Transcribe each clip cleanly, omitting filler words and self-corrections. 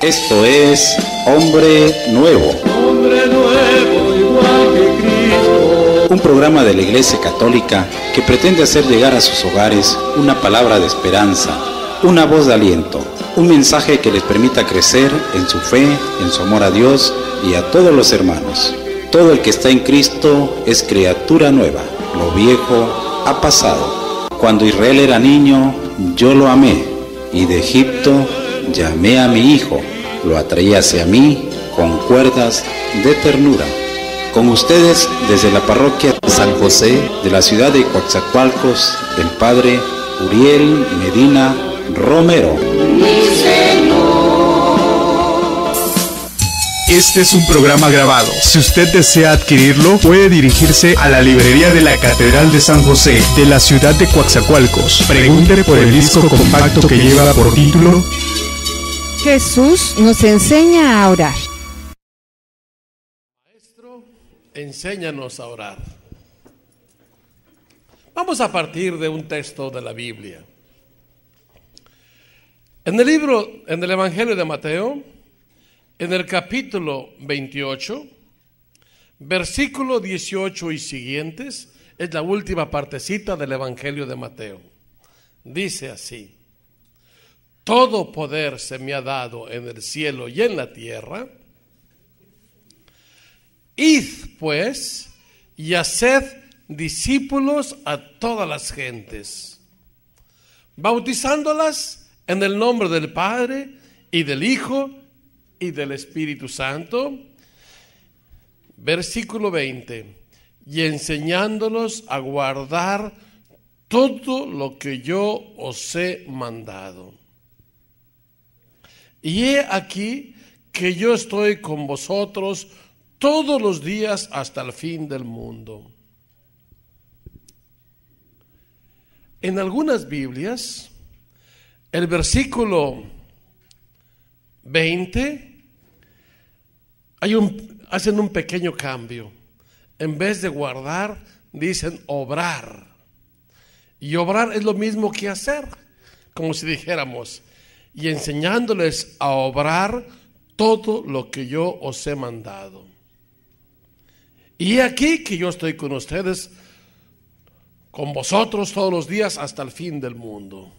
Esto es Hombre Nuevo. Hombre nuevo igual que Cristo. Un programa de la Iglesia Católica que pretende hacer llegar a sus hogares una palabra de esperanza, una voz de aliento, un mensaje que les permita crecer en su fe, en su amor a Dios y a todos los hermanos. Todo el que está en Cristo es criatura nueva. Lo viejo ha pasado. Cuando Israel era niño, yo lo amé, y de Egipto llamé a mi hijo, lo atraí hacia mí con cuerdas de ternura. Con ustedes, desde la parroquia San José de la ciudad de Coatzacoalcos, el padre Uriel Medina Romero. Este es un programa grabado. Si usted desea adquirirlo, puede dirigirse a la librería de la Catedral de San José de la ciudad de Coatzacoalcos. Pregunte por el disco compacto que lleva por título Jesús nos enseña a orar. Maestro, enséñanos a orar. Vamos a partir de un texto de la Biblia. En el Evangelio de Mateo, en el capítulo 28, versículo 18 y siguientes, es la última partecita del Evangelio de Mateo. Dice así: todo poder se me ha dado en el cielo y en la tierra. Id pues y haced discípulos a todas las gentes, bautizándolas en el nombre del Padre y del Hijo y del Espíritu Santo. Versículo 20: y enseñándolos a guardar todo lo que yo os he mandado. Y he aquí que yo estoy con vosotros todos los días hasta el fin del mundo. En algunas Biblias, el versículo 20, hacen un pequeño cambio. En vez de guardar, dicen obrar. Y obrar es lo mismo que hacer, como si dijéramos: y enseñándoles a obrar todo lo que yo os he mandado. Y he aquí que yo estoy con ustedes, con vosotros todos los días hasta el fin del mundo.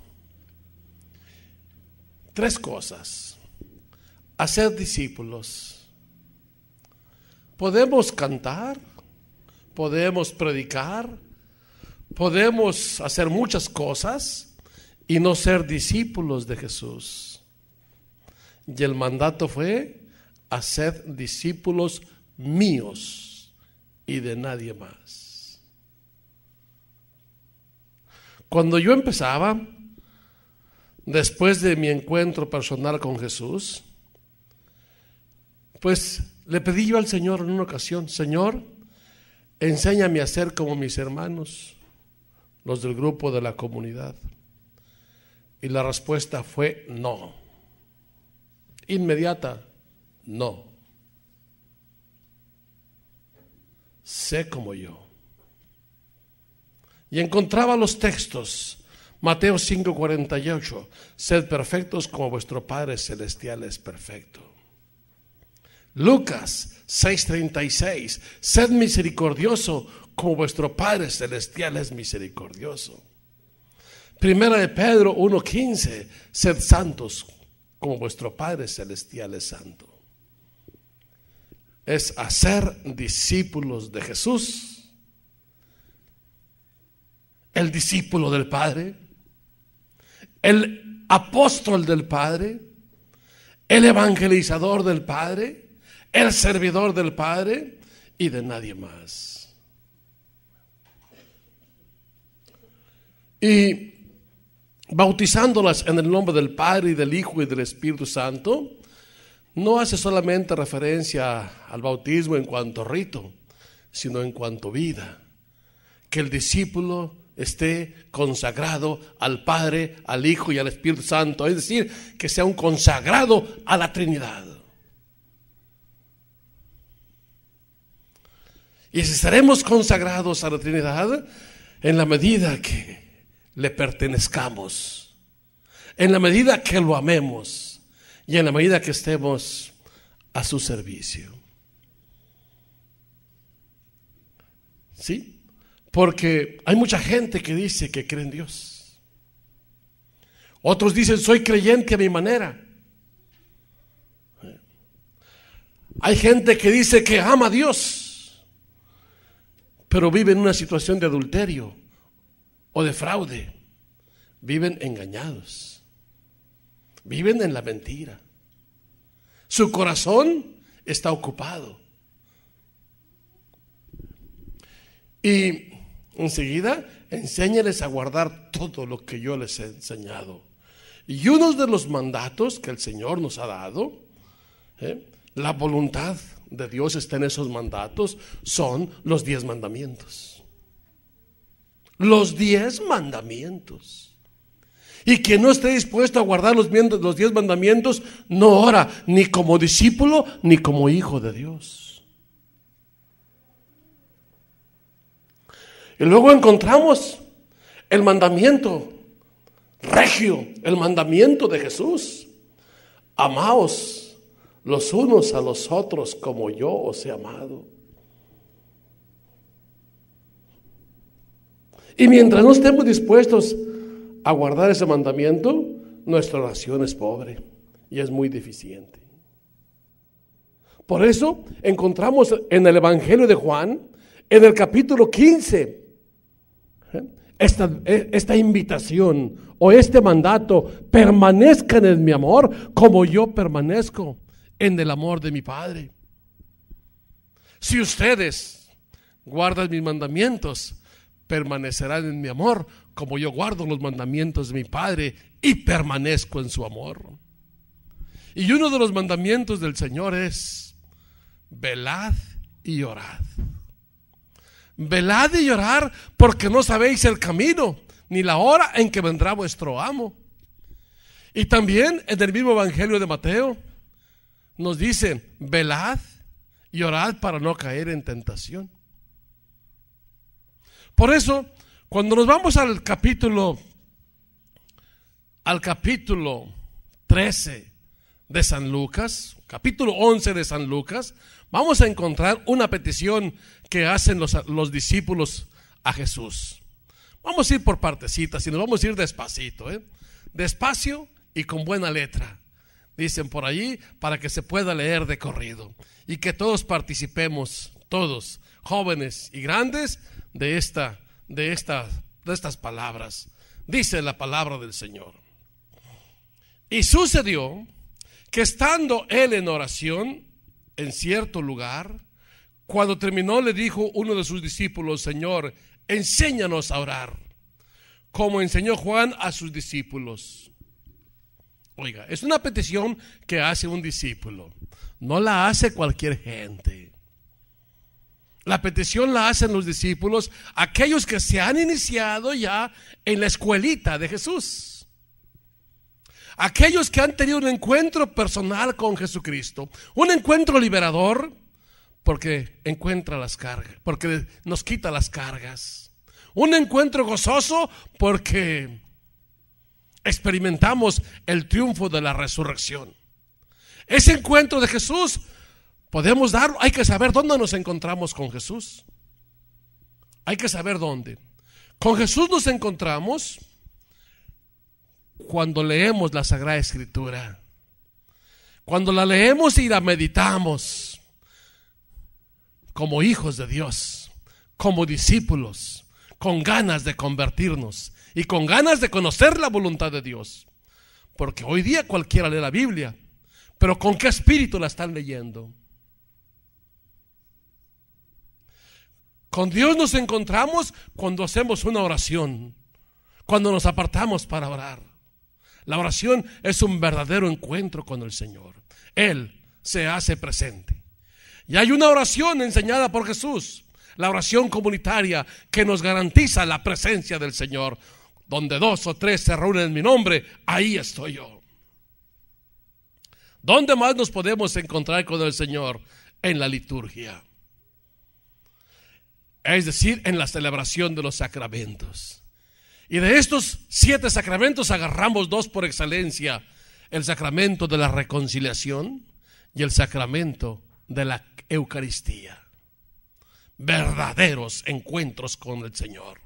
Tres cosas: hacer discípulos. Podemos cantar, podemos predicar, podemos hacer muchas cosas y no ser discípulos de Jesús. Y el mandato fue: haced discípulos míos y de nadie más. Cuando yo empezaba, después de mi encuentro personal con Jesús, pues le pedí yo al Señor en una ocasión: Señor, enséñame a ser como mis hermanos, los del grupo de la comunidad. Y la respuesta fue no. Inmediata: no. Sé como yo. Y encontraba los textos. Mateo 5:48: sed perfectos como vuestro Padre Celestial es perfecto. Lucas 6:36: sed misericordioso como vuestro Padre Celestial es misericordioso. Primera de Pedro 1:15: sed santos como vuestro Padre Celestial es santo. Es hacer discípulos de Jesús, el discípulo del Padre, el apóstol del Padre, el evangelizador del Padre, el servidor del Padre y de nadie más. Y bautizándolas en el nombre del Padre y del Hijo y del Espíritu Santo, no hace solamente referencia al bautismo en cuanto rito, sino en cuanto vida. Que el discípulo esté consagrado al Padre, al Hijo y al Espíritu Santo, es decir, que sea un consagrado a la Trinidad. Y si estaremos consagrados a la Trinidad en la medida que le pertenezcamos, en la medida que lo amemos y en la medida que estemos a su servicio. ¿Sí? Porque hay mucha gente que dice que cree en Dios. Otros dicen, soy creyente a mi manera. Hay gente que dice que ama a Dios, pero vive en una situación de adulterio o de fraude. Viven engañados. Viven en la mentira. Su corazón está ocupado. Y enseguida, enséñales a guardar todo lo que yo les he enseñado. Y uno de los mandatos que el Señor nos ha dado, la voluntad de Dios está en esos mandatos, son los 10 mandamientos. Los 10 mandamientos. Y quien no esté dispuesto a guardar los 10 mandamientos, no ora ni como discípulo ni como hijo de Dios. Y luego encontramos el mandamiento regio, el mandamiento de Jesús. Amaos los unos a los otros como yo os he amado. Y mientras no estemos dispuestos a guardar ese mandamiento, nuestra oración es pobre y es muy deficiente. Por eso encontramos en el Evangelio de Juan, en el capítulo 15, esta invitación o este mandato: permanezcan en mi amor como yo permanezco en el amor de mi Padre. Si ustedes guardan mis mandamientos, permanecerán en mi amor como yo guardo los mandamientos de mi Padre y permanezco en su amor. Y uno de los mandamientos del Señor es: velad y orad. Velad y orad, porque no sabéis el camino ni la hora en que vendrá vuestro amo. Y también en el mismo Evangelio de Mateo nos dice: velad y orad para no caer en tentación. Por eso, cuando nos vamos al capítulo 13 de San Lucas, capítulo 11 de San Lucas, vamos a encontrar una petición que hacen los discípulos a Jesús. Vamos a ir por partecitas y nos vamos a ir despacito, despacio y con buena letra. Dicen por allí, para que se pueda leer de corrido y que todos participemos, todos, jóvenes y grandes, de estas palabras. Dice la palabra del Señor: y sucedió que estando él en oración en cierto lugar, cuando terminó, le dijo uno de sus discípulos: Señor, enséñanos a orar, como enseñó Juan a sus discípulos. Oiga, es una petición que hace un discípulo, no la hace cualquier gente. La petición la hacen los discípulos, aquellos que se han iniciado ya en la escuelita de Jesús, aquellos que han tenido un encuentro personal con Jesucristo, un encuentro liberador, porque encuentra las cargas, porque nos quita las cargas, un encuentro gozoso porque experimentamos el triunfo de la resurrección. Ese encuentro de Jesús podemos darlo. Hay que saber dónde nos encontramos con Jesús. Hay que saber dónde. Con Jesús nos encontramos cuando leemos la Sagrada Escritura, cuando la leemos y la meditamos como hijos de Dios, como discípulos, con ganas de convertirnos y con ganas de conocer la voluntad de Dios. Porque hoy día cualquiera lee la Biblia, pero ¿con qué espíritu la están leyendo? Con Dios nos encontramos cuando hacemos una oración, cuando nos apartamos para orar. La oración es un verdadero encuentro con el Señor. Él se hace presente. Y hay una oración enseñada por Jesús, la oración comunitaria, que nos garantiza la presencia del Señor. Donde 2 o 3 se reúnen en mi nombre, ahí estoy yo. ¿Dónde más nos podemos encontrar con el Señor? En la liturgia. Es decir, en la celebración de los sacramentos. Y de estos 7 sacramentos agarramos 2 por excelencia: el sacramento de la reconciliación y el sacramento de la Eucaristía. Verdaderos encuentros con el Señor,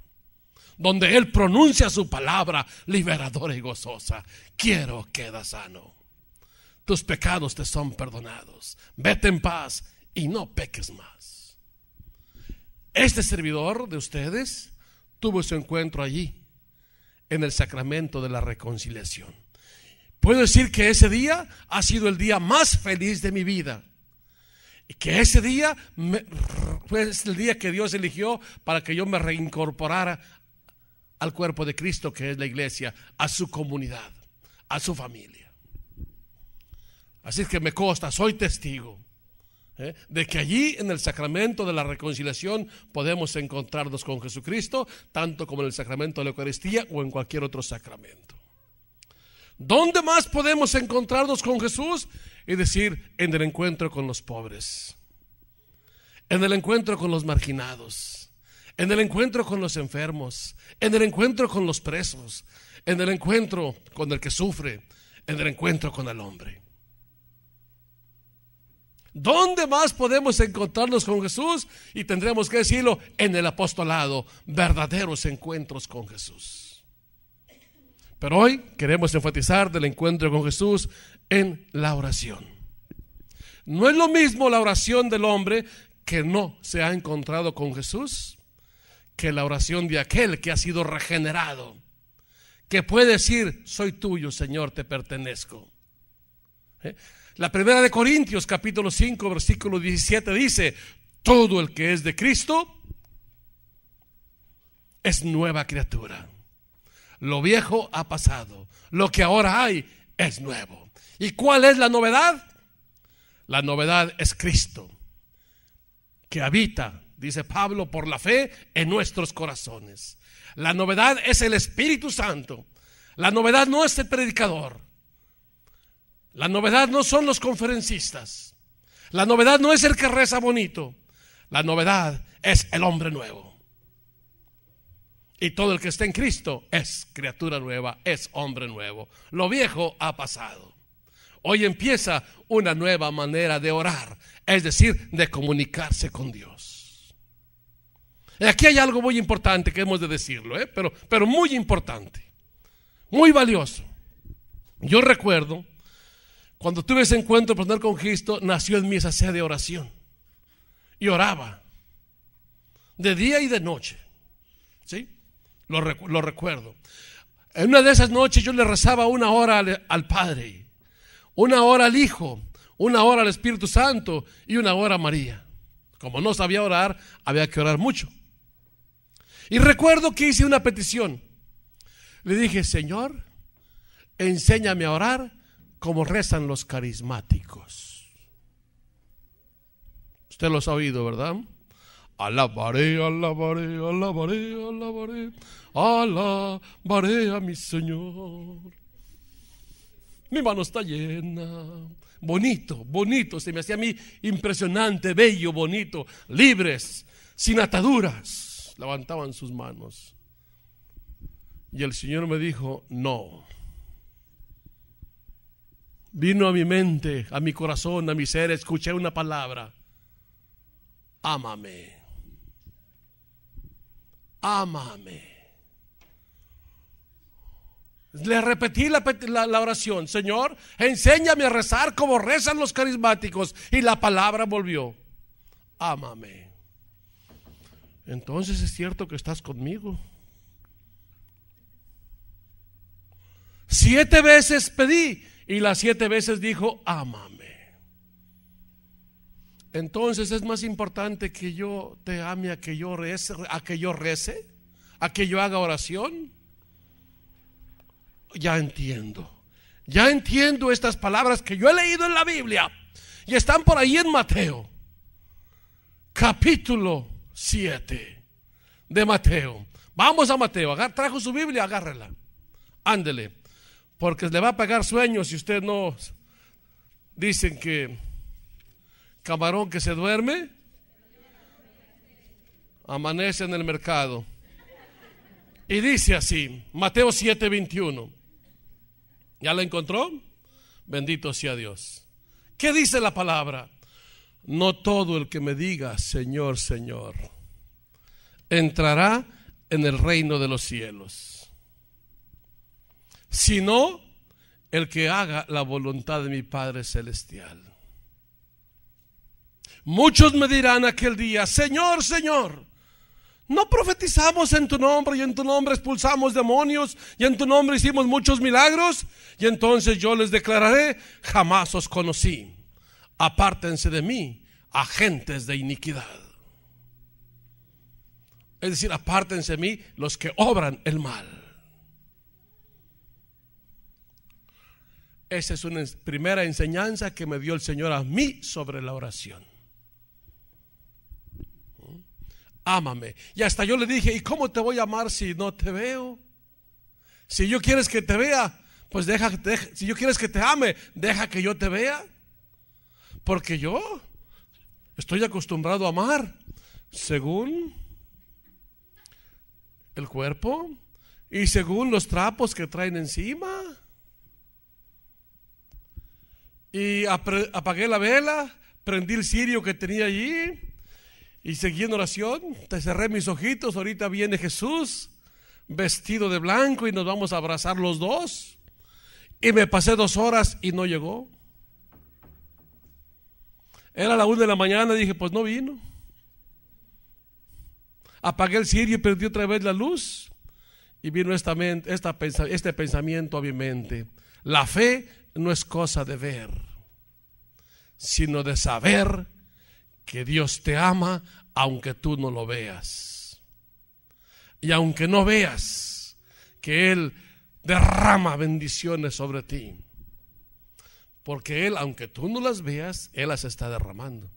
donde Él pronuncia su palabra liberadora y gozosa. Quiero, queda sano. Tus pecados te son perdonados. Vete en paz y no peques más. Este servidor de ustedes tuvo su encuentro allí, en el sacramento de la reconciliación. Puedo decir que ese día ha sido el día más feliz de mi vida. Y que ese día fue el día que Dios eligió para que yo me reincorporara al cuerpo de Cristo, que es la iglesia, a su comunidad, a su familia. Así es que me consta, soy testigo de que allí en el sacramento de la reconciliación podemos encontrarnos con Jesucristo, tanto como en el sacramento de la Eucaristía o en cualquier otro sacramento. ¿Dónde más podemos encontrarnos con Jesús? Es decir, en el encuentro con los pobres, en el encuentro con los marginados, en el encuentro con los enfermos, en el encuentro con los presos, en el encuentro con el que sufre, en el encuentro con el hombre. ¿Dónde más podemos encontrarnos con Jesús? Y tendremos que decirlo, en el apostolado, verdaderos encuentros con Jesús. Pero hoy queremos enfatizar del encuentro con Jesús en la oración. No es lo mismo la oración del hombre que no se ha encontrado con Jesús, que la oración de aquel que ha sido regenerado, que puede decir, soy tuyo, Señor, te pertenezco. La primera de Corintios, capítulo 5, versículo 17 dice, todo el que es de Cristo es nueva criatura. Lo viejo ha pasado, lo que ahora hay es nuevo. ¿Y cuál es la novedad? La novedad es Cristo, que habita, dice Pablo, por la fe en nuestros corazones. La novedad es el Espíritu Santo. La novedad no es el predicador. La novedad no son los conferencistas. La novedad no es el que reza bonito. La novedad es el hombre nuevo. Y todo el que está en Cristo es criatura nueva, es hombre nuevo. Lo viejo ha pasado. Hoy empieza una nueva manera de orar, es decir, de comunicarse con Dios. Y aquí hay algo muy importante que hemos de decirlo, pero muy importante, muy valioso. Yo recuerdo, cuando tuve ese encuentro personal con Cristo, nació en mí esa sed de oración. Y oraba de día y de noche. ¿Sí? Lo recuerdo. En una de esas noches yo le rezaba 1 hora al Padre, 1 hora al Hijo, 1 hora al Espíritu Santo y 1 hora a María. Como no sabía orar, había que orar mucho. Y recuerdo que hice una petición. Le dije, Señor, enséñame a orar como rezan los carismáticos. Usted los ha oído, ¿verdad? Alabaré, alabaré, alabaré, alabaré, alabaré a mi Señor. Mi mano está llena. Bonito, bonito, se me hacía a mí impresionante, bello, bonito, libres, sin ataduras. Levantaban sus manos. Y el Señor me dijo, no. Vino a mi mente, a mi corazón, a mi ser, escuché una palabra. Ámame. Ámame. Le repetí la oración. Señor, enséñame a rezar como rezan los carismáticos. Y la palabra volvió. Ámame. Entonces es cierto que estás conmigo. 7 veces pedí. Y las 7 veces dijo, ámame. Entonces es más importante que yo te ame a que yo rece, a que yo haga oración. Ya entiendo estas palabras que yo he leído en la Biblia y están por ahí en Mateo, capítulo 7 de Mateo. Vamos a Mateo, trajo su Biblia, agárrela, ándele. Porque le va a pegar sueño si usted no. Dicen que camarón que se duerme amanece en el mercado. Y dice así, Mateo 7:21. ¿Ya la encontró? Bendito sea Dios. ¿Qué dice la palabra? No todo el que me diga Señor, Señor entrará en el reino de los cielos, sino el que haga la voluntad de mi Padre Celestial. Muchos me dirán aquel día: Señor, Señor, ¿no profetizamos en tu nombre, y en tu nombre expulsamos demonios, y en tu nombre hicimos muchos milagros? Y entonces yo les declararé: jamás os conocí, apártense de mí, agentes de iniquidad. Es decir, apártense de mí los que obran el mal. Esa es una primera enseñanza que me dio el Señor a mí sobre la oración. Ámame. Y hasta yo le dije: ¿y cómo te voy a amar si no te veo? Si yo quieres que te vea, pues deja, si yo quieres que te ame, deja que yo te vea. Porque yo estoy acostumbrado a amar según el cuerpo y según los trapos que traen encima. Y apagué la vela, prendí el cirio que tenía allí y seguí en oración. Te cerré mis ojitos. Ahorita viene Jesús vestido de blanco y nos vamos a abrazar los dos. Y me pasé 2 horas y no llegó. Era la 1 de la mañana, dije: pues no vino. Apagué el cirio y prendí otra vez la luz. Y vino este pensamiento a mi mente: la fe no es cosa de ver, sino de saber que Dios te ama aunque tú no lo veas. Y aunque no veas que Él derrama bendiciones sobre ti, porque Él, aunque tú no las veas, Él las está derramando.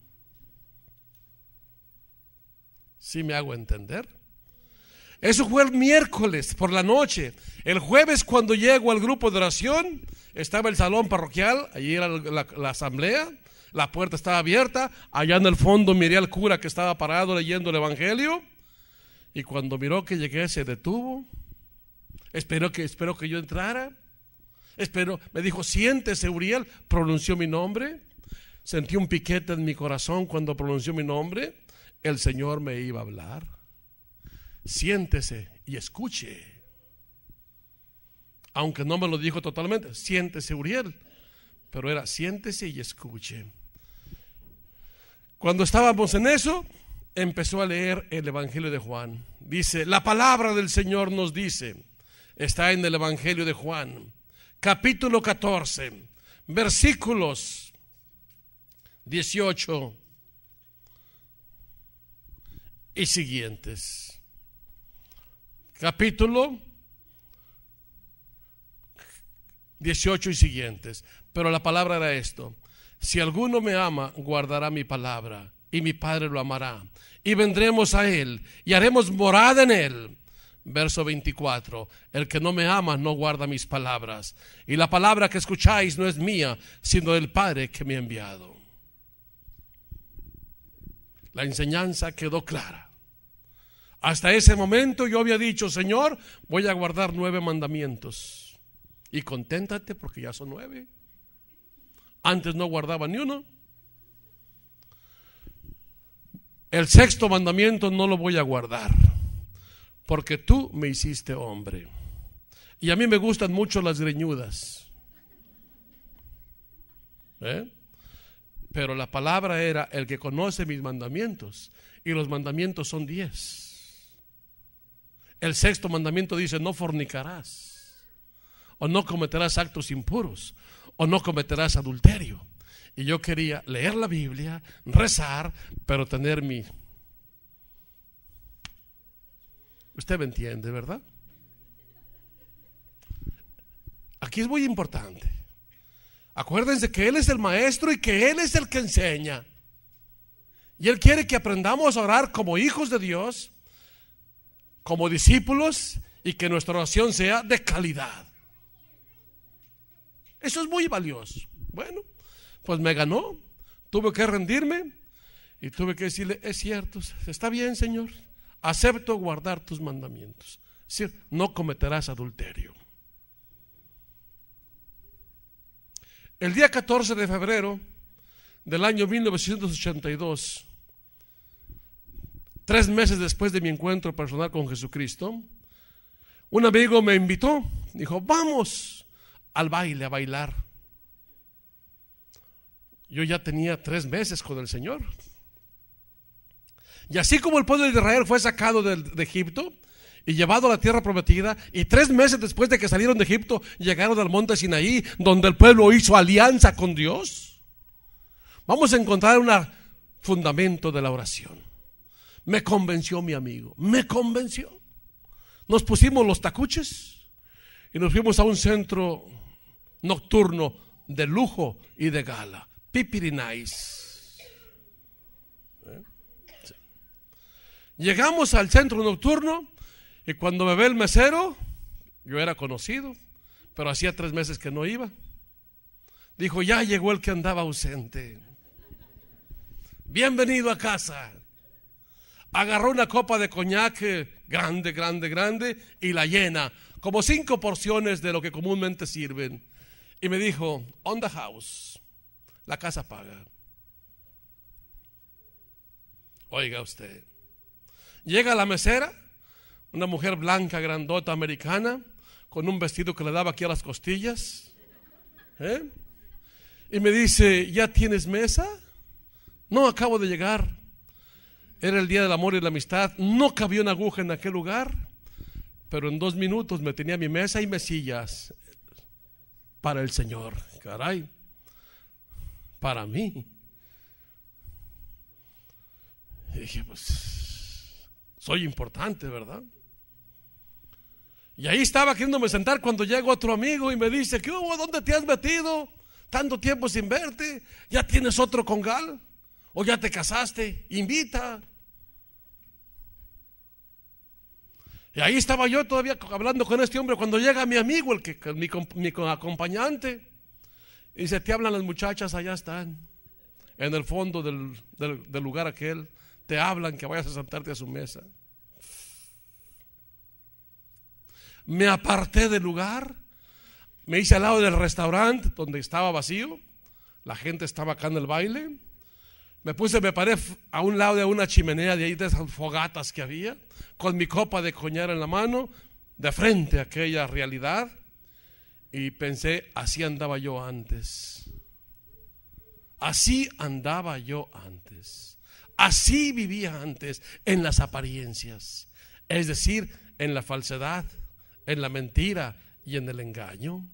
¿Sí me hago entender? Eso fue el miércoles por la noche. El jueves, cuando llego al grupo de oración, estaba el salón parroquial, allí era la asamblea, la puerta estaba abierta. Allá en el fondo miré al cura que estaba parado leyendo el evangelio, y cuando miró que llegué se detuvo. Esperó que yo entrara. Me dijo: siéntese, Uriel. Pronunció mi nombre. Sentí un piquete en mi corazón cuando pronunció mi nombre. El Señor me iba a hablar. Siéntese y escuche. Aunque no me lo dijo totalmente: siéntese, Uriel, pero era: siéntese y escuche. Cuando estábamos en eso, empezó a leer el Evangelio de Juan. Dice: la palabra del Señor nos dice, está en el Evangelio de Juan, capítulo 14, versículos 18 y siguientes. Capítulo 18 y siguientes. Pero la palabra era esto: si alguno me ama, guardará mi palabra, y mi Padre lo amará, y vendremos a él y haremos morada en él. Verso 24: el que no me ama no guarda mis palabras, y la palabra que escucháis no es mía, sino del Padre que me ha enviado. La enseñanza quedó clara. Hasta ese momento yo había dicho: Señor, voy a guardar 9 mandamientos. Y conténtate porque ya son 9. Antes no guardaba ni uno. El 6º mandamiento no lo voy a guardar, porque tú me hiciste hombre. Y a mí me gustan mucho las greñudas. Pero la palabra era: el que conoce mis mandamientos, y los mandamientos son 10. El 6º mandamiento dice: no fornicarás, o no cometerás actos impuros, o no cometerás adulterio. Y yo quería leer la Biblia, rezar, pero tener mi... Usted me entiende, ¿verdad? Aquí es muy importante. Acuérdense que Él es el maestro y que Él es el que enseña. Y Él quiere que aprendamos a orar como hijos de Dios, como discípulos, y que nuestra oración sea de calidad. Eso es muy valioso. Bueno, pues me ganó. Tuve que rendirme y tuve que decirle: es cierto, está bien, Señor, acepto guardar tus mandamientos. Es decir, no cometerás adulterio. El día 14 de febrero del año 1982, 3 meses después de mi encuentro personal con Jesucristo, un amigo me invitó, dijo, vamos al baile, a bailar. Yo ya tenía 3 meses con el Señor. Y así como el pueblo de Israel fue sacado de Egipto y llevado a la tierra prometida, y 3 meses después de que salieron de Egipto, llegaron al monte Sinaí, donde el pueblo hizo alianza con Dios, vamos a encontrar un fundamento de la oración. Me convenció mi amigo, me convenció. Nos pusimos los tacuches y nos fuimos a un centro nocturno de lujo y de gala, Pipirinais. Sí. Llegamos al centro nocturno y cuando me ve el mesero, yo era conocido, pero hacía 3 meses que no iba. Dijo, ya llegó el que andaba ausente. Bienvenido a casa. Agarró una copa de coñac grande, grande, grande y la llena, como 5 porciones de lo que comúnmente sirven. Y me dijo, on the house, la casa paga. Oiga usted, llega la mesera, una mujer blanca, grandota, americana, con un vestido que le daba aquí a las costillas, y me dice, ¿ya tienes mesa? No, acabo de llegar. Era el día del amor y la amistad. No cabía una aguja en aquel lugar, pero en 2 minutos me tenía mi mesa y mesillas para el Señor. Caray, para mí. Y dije, pues soy importante, ¿verdad? Y ahí estaba queriéndome sentar cuando llega otro amigo y me dice, ¿qué hubo? ¿Dónde te has metido? Tanto tiempo sin verte. ¿Ya tienes otro congal? ¿O ya te casaste? Invita. Y ahí estaba yo todavía hablando con este hombre cuando llega mi amigo, mi acompañante. Y dice, te hablan las muchachas, allá están, en el fondo del lugar aquel. Te hablan que vayas a sentarte a su mesa. Me aparté del lugar, me hice al lado del restaurante donde estaba vacío. La gente estaba acá en el baile. Me paré a un lado de una chimenea de ahí, de esas fogatas que había, con mi copa de coñac en la mano, de frente a aquella realidad, y pensé, así andaba yo antes. Así andaba yo antes. Así vivía antes, en las apariencias, es decir, en la falsedad, en la mentira y en el engaño.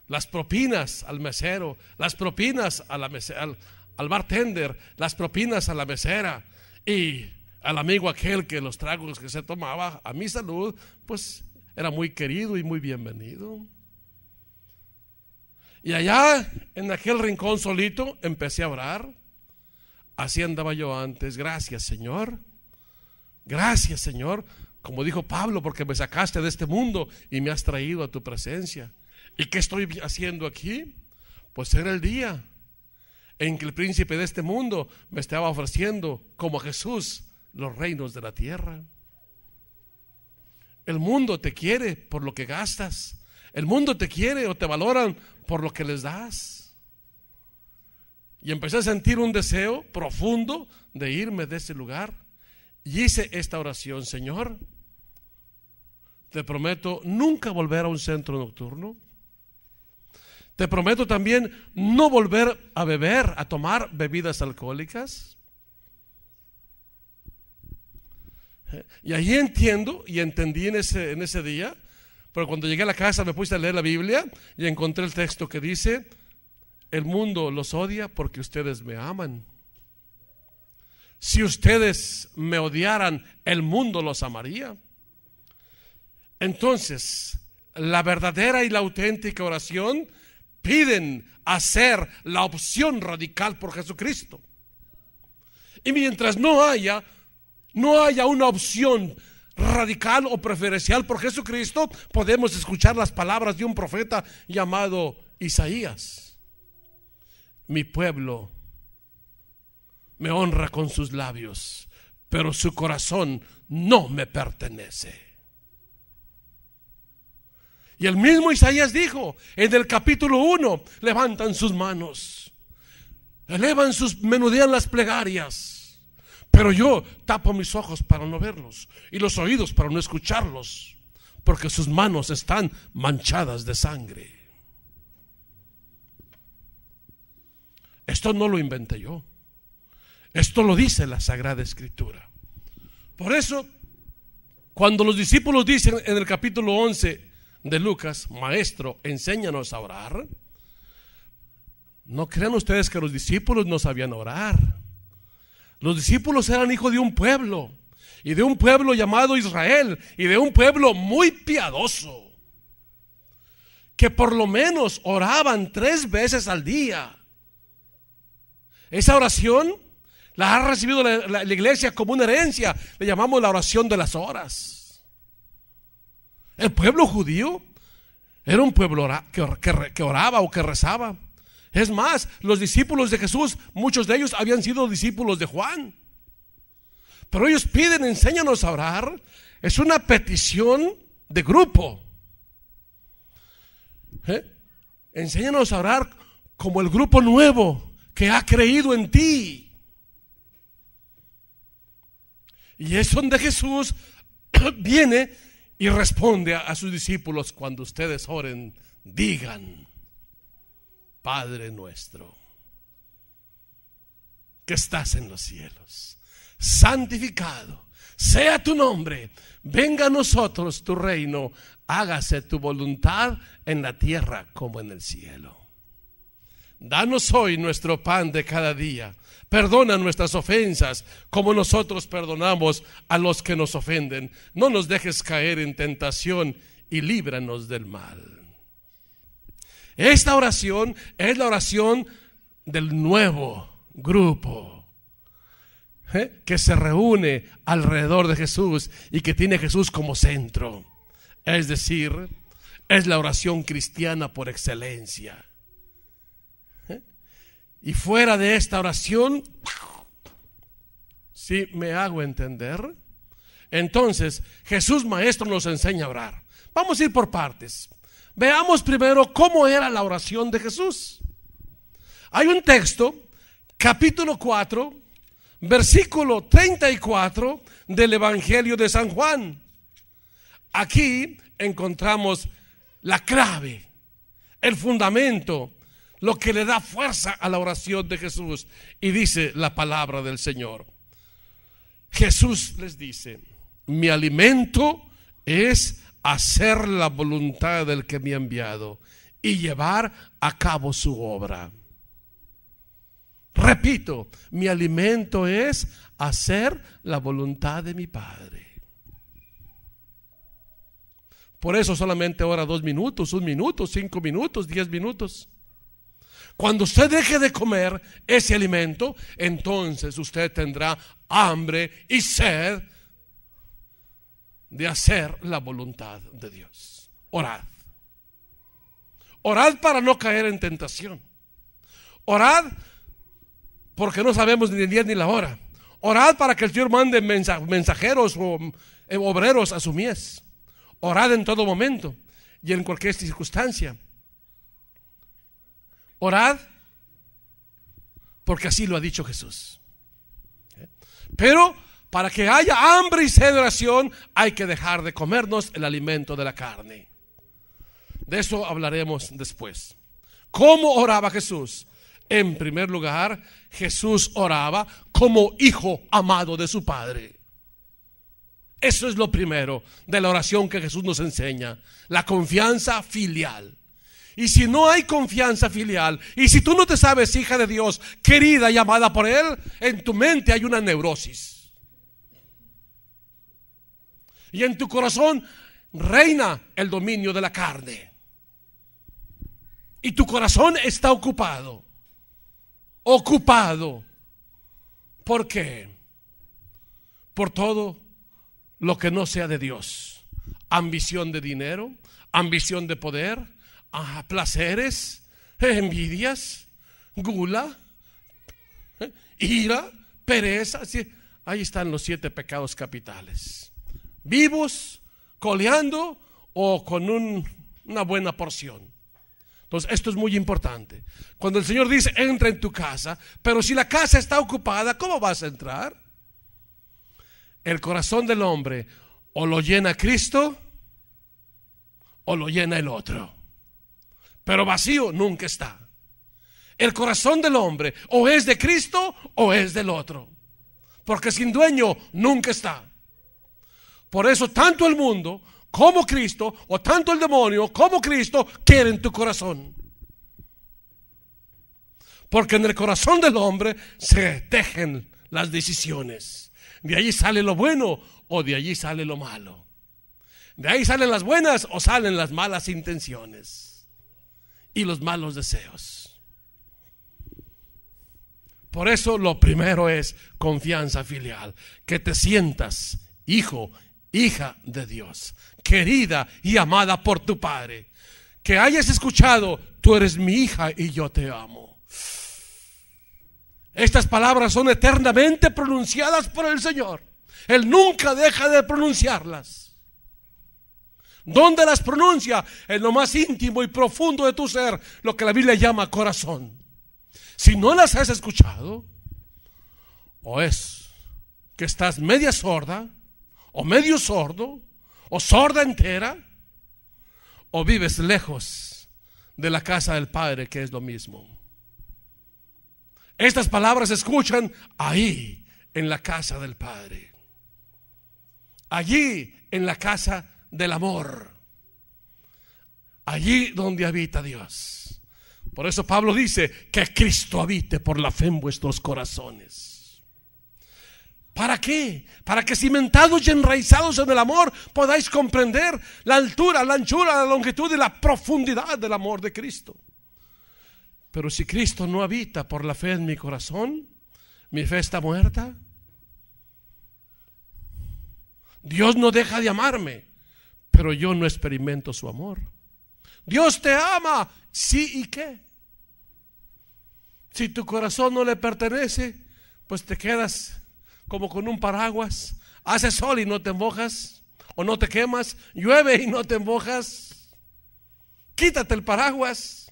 Las propinas al mesero, las propinas a la mesera, al bartender, las propinas a la mesera y al amigo aquel que los tragos que se tomaba a mi salud, pues era muy querido y muy bienvenido. Y allá en aquel rincón solito empecé a orar. Así andaba yo antes. Gracias, Señor. Gracias, Señor, como dijo Pablo, porque me sacaste de este mundo y me has traído a tu presencia. ¿Y qué estoy haciendo aquí? Pues era el día en que el príncipe de este mundo me estaba ofreciendo, como a Jesús, los reinos de la tierra. El mundo te quiere por lo que gastas. El mundo te quiere o te valoran por lo que les das. Y empecé a sentir un deseo profundo de irme de ese lugar. Y hice esta oración: Señor, te prometo nunca volver a un centro nocturno. Te prometo también no volver a beber, a tomar bebidas alcohólicas. Y ahí entiendo y entendí en ese día, pero cuando llegué a la casa me puse a leer la Biblia y encontré el texto que dice: el mundo los odia porque ustedes me aman. Si ustedes me odiaran, el mundo los amaría. Entonces, la verdadera y la auténtica oración piden hacer la opción radical por Jesucristo. Y mientras no haya una opción radical o preferencial por Jesucristo, podemos escuchar las palabras de un profeta llamado Isaías: mi pueblo me honra con sus labios, pero su corazón no me pertenece. Y el mismo Isaías dijo en el capítulo 1, levantan sus manos, menudean las plegarias, pero yo tapo mis ojos para no verlos y los oídos para no escucharlos, porque sus manos están manchadas de sangre. Esto no lo inventé yo, esto lo dice la Sagrada Escritura. Por eso, cuando los discípulos dicen en el capítulo 11 de Lucas, Maestro, enséñanos a orar, no crean ustedes que los discípulos no sabían orar. Los discípulos eran hijos de un pueblo, y de un pueblo llamado Israel, y de un pueblo muy piadoso, que por lo menos oraban 3 veces al día. Esa oración la ha recibido la iglesia como una herencia. Le llamamos la oración de las horas. El pueblo judío era un pueblo que oraba o que rezaba. Es más, los discípulos de Jesús, muchos de ellos habían sido discípulos de Juan. Pero ellos piden, enséñanos a orar. Es una petición de grupo. Enséñanos a orar como el grupo nuevo que ha creído en ti. Y es donde Jesús viene y responde a sus discípulos: cuando ustedes oren, digan: Padre nuestro, que estás en los cielos, santificado sea tu nombre, venga a nosotros tu reino, hágase tu voluntad en la tierra como en el cielo. Danos hoy nuestro pan de cada día. Perdona nuestras ofensas como nosotros perdonamos a los que nos ofenden. No nos dejes caer en tentación y líbranos del mal. Esta oración es la oración del nuevo grupo que se reúne alrededor de Jesús y que tiene a Jesús como centro. Es decir, es la oración cristiana por excelencia. Y fuera de esta oración, si me hago entender, entonces Jesús Maestro nos enseña a orar. Vamos a ir por partes. Veamos primero cómo era la oración de Jesús. Hay un texto, capítulo 4, versículo 34 del Evangelio de San Juan. Aquí encontramos la clave, el fundamento, lo que le da fuerza a la oración de Jesús. Y dice la palabra del Señor. Jesús les dice: mi alimento es hacer la voluntad del que me ha enviado y llevar a cabo su obra. Repito, mi alimento es hacer la voluntad de mi Padre. Por eso solamente ora 2 minutos, 1 minuto, 5 minutos, 10 minutos. Cuando usted deje de comer ese alimento, entonces usted tendrá hambre y sed de hacer la voluntad de Dios. Orad. Orad para no caer en tentación. Orad porque no sabemos ni el día ni la hora. Orad para que el Señor mande mensajeros o obreros a su mies. Orad en todo momento y en cualquier circunstancia. Orad porque así lo ha dicho Jesús. Pero para que haya hambre y sed de oración, hay que dejar de comernos el alimento de la carne. De eso hablaremos después. ¿Cómo oraba Jesús? En primer lugar, Jesús oraba como hijo amado de su Padre. Eso es lo primero de la oración que Jesús nos enseña: la confianza filial. Y si no hay confianza filial, y si tú no te sabes hija de Dios, querida y amada por Él, en tu mente hay una neurosis. Y en tu corazón reina el dominio de la carne. Y tu corazón está ocupado. ¿Por qué? Por todo lo que no sea de Dios. Ambición de dinero, ambición de poder, placeres, envidias, gula, ira, pereza. Ahí están los 7 pecados capitales. Vivos, coleando o con un una buena porción. Entonces esto es muy importante. Cuando el Señor dice entra en tu casa, pero si la casa está ocupada, ¿cómo vas a entrar? El corazón del hombre o lo llena Cristo o lo llena el otro, pero vacío nunca está. El corazón del hombre o es de Cristo o es del otro, porque sin dueño nunca está. Por eso tanto el mundo como Cristo, o tanto el demonio como Cristo, quieren tu corazón. Porque en el corazón del hombre se tejen las decisiones. De allí sale lo bueno o de allí sale lo malo. De ahí salen las buenas o salen las malas intenciones y los malos deseos. Por eso lo primero es confianza filial, que te sientas hijo, hija de Dios, querida y amada por tu Padre, que hayas escuchado: tú eres mi hija y yo te amo. Estas palabras son eternamente pronunciadas por el Señor. Él nunca deja de pronunciarlas. ¿Dónde las pronuncia? En lo más íntimo y profundo de tu ser, lo que la Biblia llama corazón. Si no las has escuchado, o es que estás media sorda, o medio sordo, o sorda entera, o vives lejos de la casa del Padre, que es lo mismo. Estas palabras se escuchan ahí, en la casa del Padre, allí en la casa del amor, allí donde habita Dios. Por eso Pablo dice que Cristo habite por la fe en vuestros corazones. ¿Para qué? Para que cimentados y enraizados en el amor podáis comprender la altura, la anchura, la longitud y la profundidad del amor de Cristo. Pero si Cristo no habita por la fe en mi corazón, mi fe está muerta. Dios no deja de amarme, pero yo no experimento su amor. Dios te ama, sí, ¿y qué? Si tu corazón no le pertenece, pues te quedas como con un paraguas. Hace sol y no te mojas, o no te quemas. Llueve y no te mojas. Quítate el paraguas,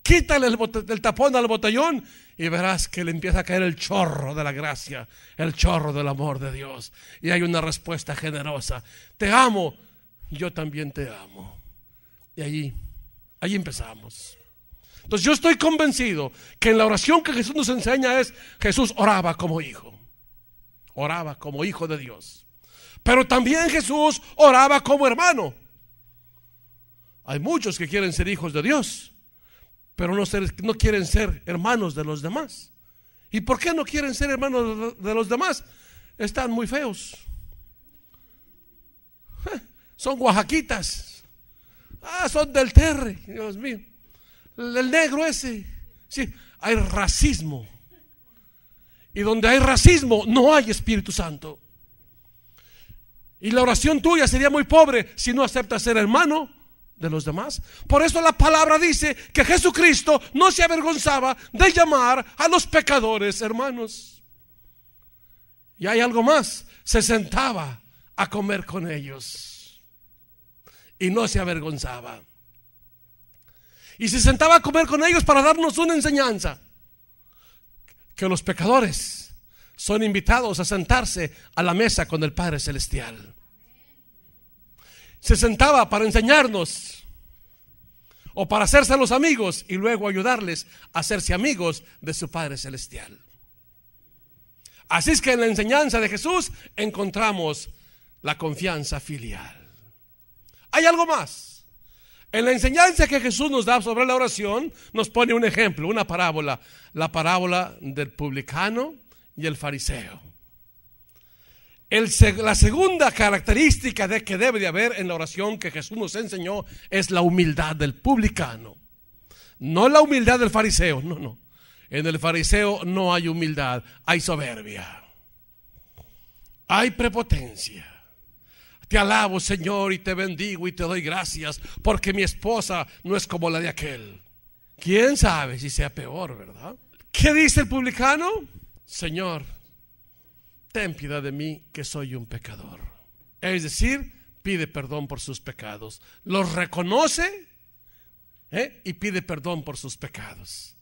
quítale el tapón al botellón y verás que le empieza a caer el chorro de la gracia, el chorro del amor de Dios. Y hay una respuesta generosa: te amo, yo también te amo. Y allí empezamos. Entonces yo estoy convencido que en la oración que Jesús nos enseña es: Jesús oraba como hijo, oraba como hijo de Dios, pero también Jesús oraba como hermano. Hay muchos que quieren ser hijos de Dios, pero no quieren ser hermanos de los demás. ¿Y por qué no quieren ser hermanos de los demás? Están muy feos, son oaxaquitas, son del Terre, Dios mío, el negro ese. Sí, hay racismo, y donde hay racismo no hay Espíritu Santo. Y la oración tuya sería muy pobre si no aceptas ser hermano de los demás. Por eso la palabra dice que Jesucristo no se avergonzaba de llamar a los pecadores hermanos. Y hay algo más: se sentaba a comer con ellos y no se avergonzaba. Y se sentaba a comer con ellos para darnos una enseñanza: que los pecadores son invitados a sentarse a la mesa con el Padre Celestial. Se sentaba para enseñarnos, o para hacerse los amigos y luego ayudarles a hacerse amigos de su Padre Celestial. Así es que en la enseñanza de Jesús encontramos la confianza filial. Hay algo más. En la enseñanza que Jesús nos da sobre la oración, nos pone un ejemplo, una parábola, la parábola del publicano y el fariseo. La segunda característica de que debe de haber en la oración que Jesús nos enseñó es la humildad del publicano. No la humildad del fariseo, no. En el fariseo no hay humildad, hay soberbia, hay prepotencia. Te alabo, Señor, y te bendigo y te doy gracias porque mi esposa no es como la de aquel. ¿Quién sabe si sea peor, verdad? ¿Qué dice el publicano? Señor, ten piedad de mí, que soy un pecador. Es decir, pide perdón por sus pecados. Los reconoce y pide perdón por sus pecados.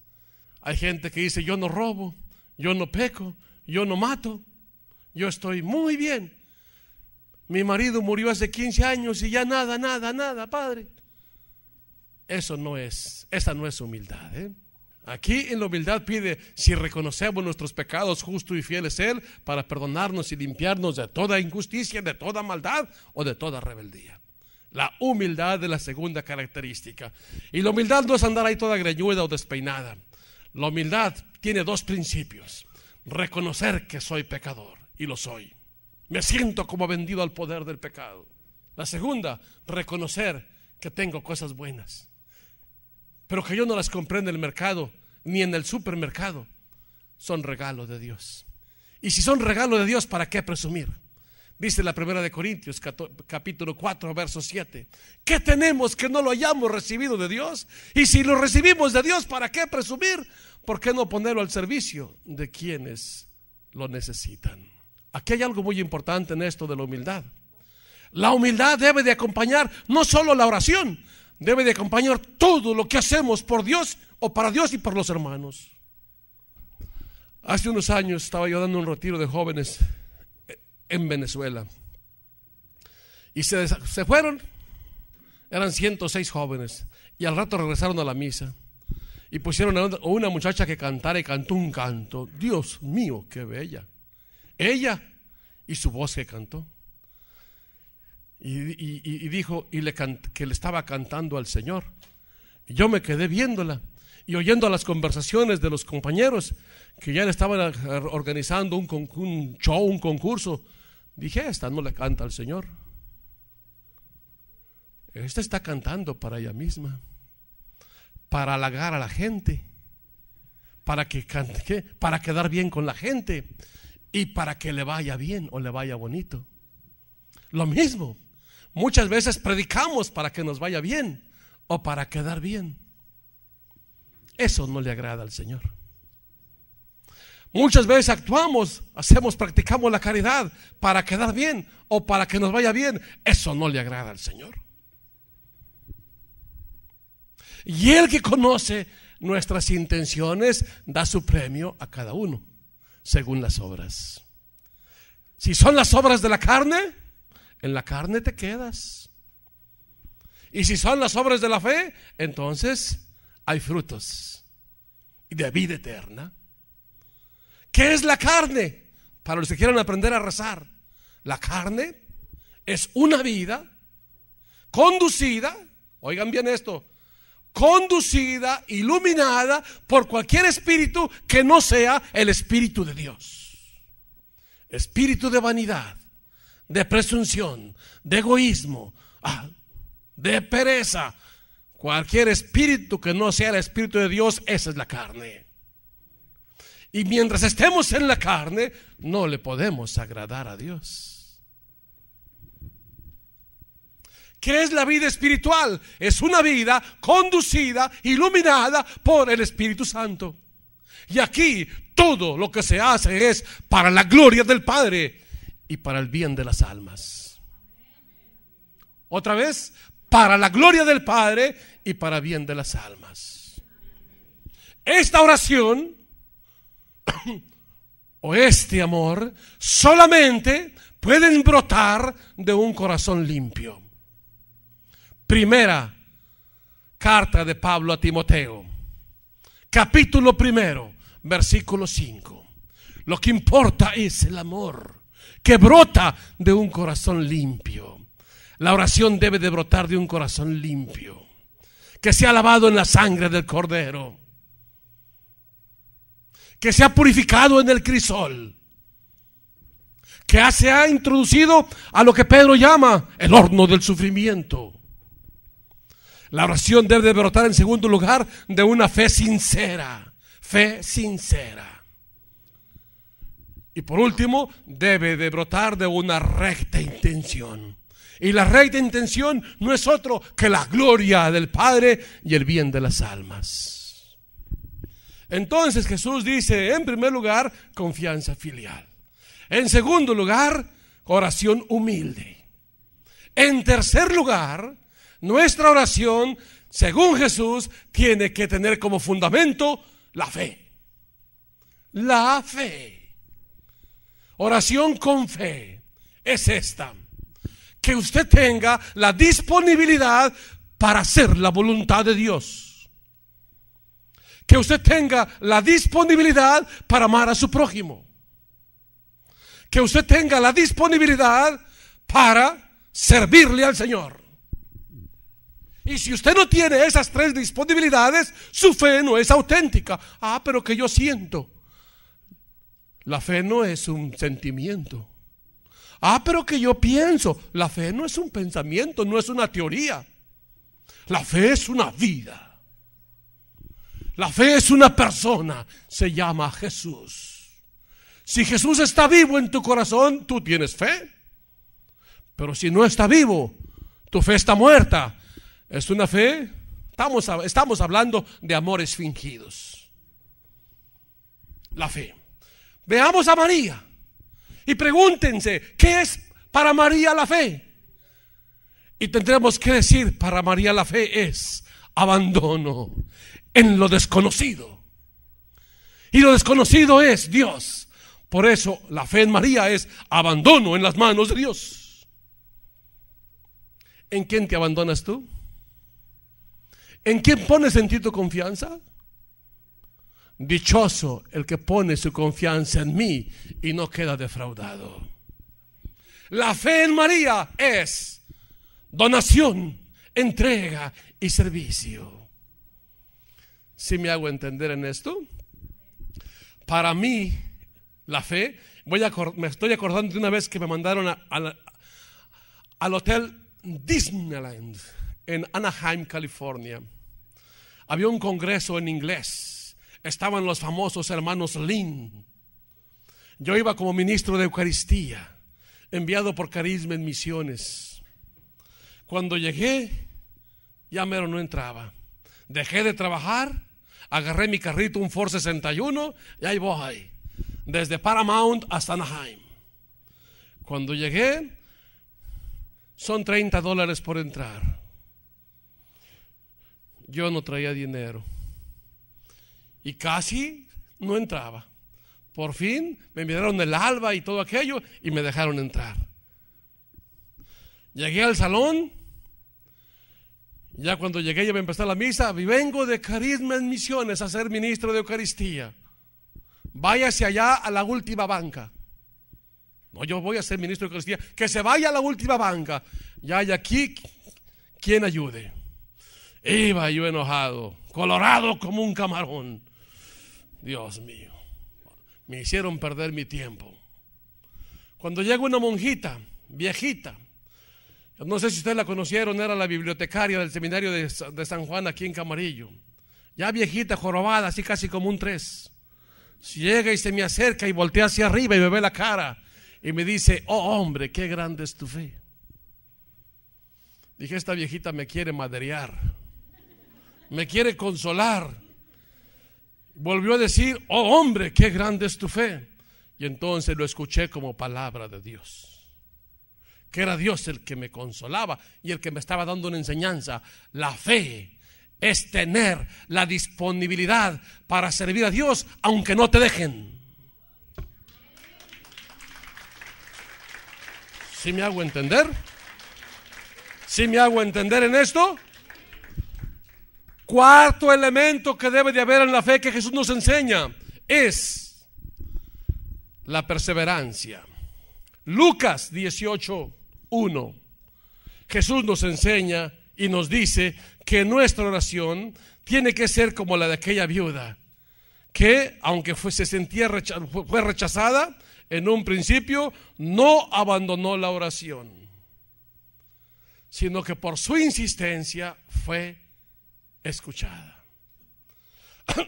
Hay gente que dice: yo no robo, yo no peco, yo no mato, yo estoy muy bien. Mi marido murió hace 15 años y ya nada, padre. Esa no es humildad. Aquí en la humildad pide: si reconocemos nuestros pecados, justo y fiel es Él para perdonarnos y limpiarnos de toda injusticia, de toda maldad o de toda rebeldía. La humildad es la segunda característica. Y la humildad no es andar ahí toda greñuda o despeinada. La humildad tiene dos principios: reconocer que soy pecador, y lo soy. Me siento como vendido al poder del pecado. La segunda, reconocer que tengo cosas buenas, pero que yo no las compré en el mercado ni en el supermercado. Son regalo de Dios. Y si son regalo de Dios, ¿para qué presumir? Dice la primera de Corintios capítulo 4 verso 7: ¿qué tenemos que no lo hayamos recibido de Dios? Y si lo recibimos de Dios, ¿para qué presumir? ¿Por qué no ponerlo al servicio de quienes lo necesitan? Aquí hay algo muy importante en esto de la humildad. La humildad debe de acompañar no solo la oración, debe de acompañar todo lo que hacemos por Dios o para Dios y por los hermanos. Hace unos años estaba yo dando un retiro de jóvenes en Venezuela y se fueron. Eran 106 jóvenes y al rato regresaron a la misa y pusieron a una muchacha que cantara, y cantó un canto. Dios mío, qué bella ella, y su voz que cantó. Y dijo que le estaba cantando al Señor. Y yo me quedé viéndola y oyendo las conversaciones de los compañeros que ya le estaban organizando un show, un concurso. Dije: esta no le canta al Señor, esta está cantando para ella misma, para halagar a la gente, para que cante, para quedar bien con la gente y para que le vaya bien o le vaya bonito. Lo mismo, muchas veces predicamos para que nos vaya bien o para quedar bien. Eso no le agrada al Señor. Muchas veces actuamos, practicamos la caridad para quedar bien o para que nos vaya bien. Eso no le agrada al Señor. Y el que conoce nuestras intenciones da su premio a cada uno según las obras. Si son las obras de la carne, en la carne te quedas. Y si son las obras de la fe, entonces hay frutos de vida eterna. ¿Qué es la carne? Para los que quieran aprender a rezar, la carne es una vida conducida, oigan bien esto, conducida, iluminada por cualquier espíritu que no sea el Espíritu de Dios. Espíritu de vanidad, de presunción, de egoísmo, de pereza. Cualquier espíritu que no sea el Espíritu de Dios, esa es la carne. Y mientras estemos en la carne, no le podemos agradar a Dios. ¿Qué es la vida espiritual? Es una vida conducida, iluminada por el Espíritu Santo. Y aquí todo lo que se hace es para la gloria del Padre y para el bien de las almas. Otra vez, para la gloria del Padre y para el bien de las almas. Esta oración o este amor solamente pueden brotar de un corazón limpio. Primera carta de Pablo a Timoteo, capítulo 1, versículo 5. Lo que importa es el amor que brota de un corazón limpio. La oración debe de brotar de un corazón limpio, que sea lavado en la sangre del Cordero, que sea purificado en el crisol, que se ha introducido a lo que Pedro llama el horno del sufrimiento. La oración debe de brotar en segundo lugar de una fe sincera. Fe sincera. Y por último, debe de brotar de una recta intención. Y la recta intención no es otro que la gloria del Padre y el bien de las almas. Entonces Jesús dice, en primer lugar, confianza filial. En segundo lugar, oración humilde. En tercer lugar, nuestra oración, según Jesús, tiene que tener como fundamento la fe. La fe. Oración con fe es esta: que usted tenga la disponibilidad para hacer la voluntad de Dios. Que usted tenga la disponibilidad para amar a su prójimo. Que usted tenga la disponibilidad para servirle al Señor. Y si usted no tiene esas tres disponibilidades, su fe no es auténtica. Pero que yo siento. La fe no es un sentimiento. Pero que yo pienso. La fe no es un pensamiento, no es una teoría. La fe es una vida. La fe es una persona. Se llama Jesús. Si Jesús está vivo en tu corazón, tú tienes fe. Pero si no está vivo, tu fe está muerta. Es una fe. Estamos hablando de amores fingidos. La fe. Veamos a María y pregúntense, ¿qué es para María la fe? Y tendremos que decir, para María la fe es abandono en lo desconocido. Y lo desconocido es Dios. Por eso la fe en María es abandono en las manos de Dios. ¿En quién te abandonas tú? ¿En quién pones en ti tu confianza? Dichoso el que pone su confianza en mí y no queda defraudado. La fe en María es donación, entrega y servicio. ¿Sí me hago entender en esto? Para mí, la fe, me estoy acordando de una vez que me mandaron al hotel Disneyland en Anaheim, California. Había un congreso en inglés. Estaban los famosos hermanos Lin. Yo iba como ministro de Eucaristía, enviado por Carisma en Misiones. Cuando llegué, ya mero no entraba. Dejé de trabajar, agarré mi carrito, un Ford 61, y ahí voy, desde Paramount hasta Anaheim. Cuando llegué, son $30 por entrar. Yo no traía dinero y casi no entraba. Por fin me enviaron el alba y todo aquello y me dejaron entrar. Llegué al salón. Ya cuando llegué, ya me empezó la misa. Y vengo de Carisma en Misiones a ser ministro de Eucaristía. Váyase allá a la última banca. No, yo voy a ser ministro de Eucaristía. Que se vaya a la última banca. Ya hay aquí quien ayude. Iba yo enojado, colorado como un camarón. Dios mío, me hicieron perder mi tiempo. Cuando llega una monjita, viejita, no sé si ustedes la conocieron, era la bibliotecaria del seminario de San Juan aquí en Camarillo. Ya viejita, jorobada, así casi como un 3. Llega y se me acerca y voltea hacia arriba y me ve la cara y me dice: oh hombre, qué grande es tu fe. Dije, esta viejita me quiere madrear, me quiere consolar. Volvió a decir: oh hombre, qué grande es tu fe. Y entonces lo escuché como palabra de Dios, que era Dios el que me consolaba y el que me estaba dando una enseñanza. La fe es tener la disponibilidad para servir a Dios aunque no te dejen. ¿Sí me hago entender? ¿Sí me hago entender en esto? Cuarto elemento que debe de haber en la fe que Jesús nos enseña es la perseverancia. Lucas 18:1. Jesús nos enseña y nos dice que nuestra oración tiene que ser como la de aquella viuda, que aunque fue rechazada en un principio, no abandonó la oración, sino que por su insistencia fue escuchada.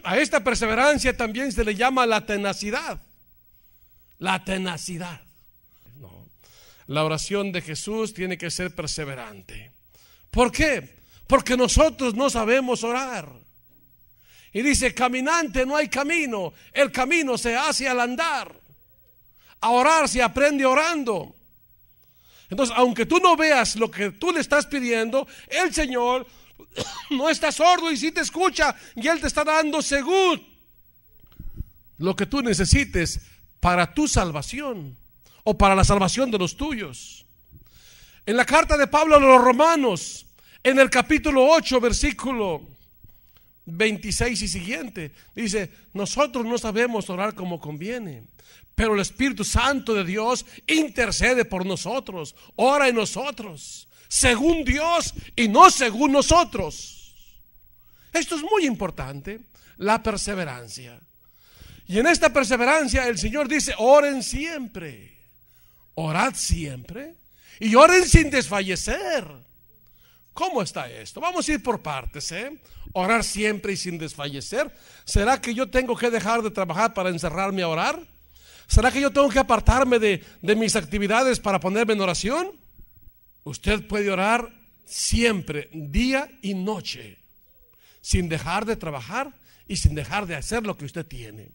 A esta perseverancia también se le llama la tenacidad. La tenacidad. No. La oración de Jesús tiene que ser perseverante. ¿Por qué? Porque nosotros no sabemos orar. Y dice: caminante no hay camino, el camino se hace al andar. A orar se aprende orando. Entonces, aunque tú no veas lo que tú le estás pidiendo, el Señor no está sordo y sí te escucha, y Él te está dando según lo que tú necesites para tu salvación o para la salvación de los tuyos. En la carta de Pablo a los Romanos, en el capítulo 8, versículo 26 y siguiente, dice: nosotros no sabemos orar como conviene, pero el Espíritu Santo de Dios intercede por nosotros, ora en nosotros, según Dios y no según nosotros. Esto es muy importante, la perseverancia. Y en esta perseverancia el Señor dice: oren siempre, orad siempre y oren sin desfallecer. ¿Cómo está esto? Vamos a ir por partes, Orar siempre y sin desfallecer. ¿Será que yo tengo que dejar de trabajar para encerrarme a orar? ¿Será que yo tengo que apartarme de mis actividades para ponerme en oración? Usted puede orar siempre, día y noche, sin dejar de trabajar y sin dejar de hacer lo que usted tiene.